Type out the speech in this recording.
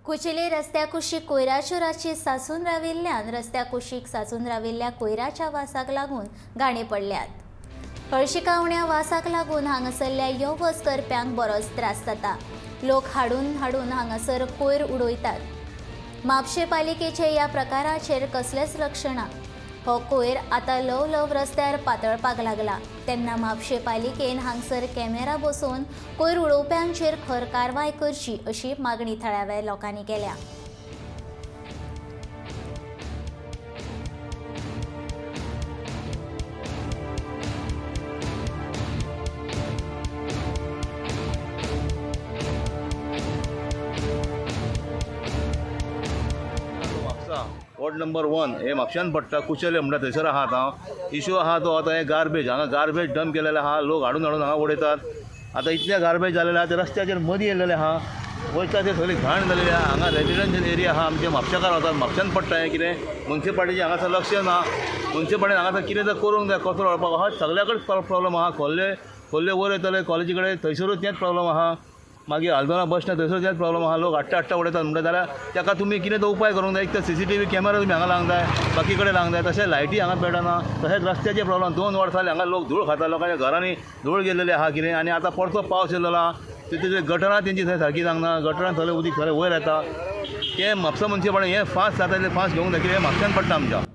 कुचेले रस्त्या कुशीक कोयराच्यो राशी साचून राविल्ल्यान रस्त्या कुशीक साचून राविल्ल्या कोयराच्या वासाक लागून गाणे पडल्यात। हळशिकावण्या वासाक लागून हांगासरल्या यो वच करप्यांक बरोच त्रास जाता। लोक हाडून हांगासर कोयर उडयतात। म्हापशे पालिकेचे ह्या प्रकाराचेर कसलेच लक्ष ना। हो कोयर आतां ल्हव रस्त्यार पातळपाक लागला तेन्ना म्हापशे पालिकेन हांगसर कॅमेरा बसोवन कोयर उडोवप्यांचेर खर कारवाय करची अशी मागणी थळाव्या लोकांनी केल्या। वॉर्ड नंबर 1 हे म्हापशान पडटा कुचेले म्हणटा थंयसर आहा हांव। इश्यू आहा तो आतां हे गार्बेज हांगा गार्बेज डंप केलेले आहा। लोक हाडून हांगा उडयतात। आतां इतले गार्बेज जालेले आहा ते रस्त्याचेर मदीं येयलेले आहा। वयता ते सगळी घाण जालेली आहा। हांगा रेजिडेन्शियल एरिया आहा आमचे म्हापशेकार रावतात। म्हापशान पडटा हें कितें मुन्सिपाल्टीचें हांगासर लक्ष ना। मुन्सिपाल्टीन हांगासर कितें तर करूंक जाय कचरो व्हरपाक आहा। सगल्या कडेन प्रॉब्लम आहा। खोल्ले वयर येतले कॉलेजी कडेन थंयसरूच तेंच प्रॉब्लम आहा। मागीर आल्दोना बस स्टँड थंयसर तेच प्रॉब्लम आहा। लोक हाडटा उडयतात म्हणटा जाल्यार ताका तुमी कितें तो उपाय करूंक जाय। एक तर CCTV कॅमेरा तुमी हांगा लावंक जाय बाकी कडेन लावंक जाय। तशें लायटी हांगा पेटना। तशेंच रस्त्याचे प्रॉब्लम 2 वर्सां जालीं हांगा लोक धूळ खाता। लोकांच्या घरांनी धूळ गेलेली आहा कितें आनी आतां परतो पावस येयलेलो आहा तितून गटरां तेंची थंय सारकी जावना। गटरां सगळें उदीक सगळें वयर येता। तें म्हापसा मुन्सिपाल्टी हें फास्ट जाता तें फास्ट घेवंक जाय कित्याक हें म्हापशान पडटा आमच्या।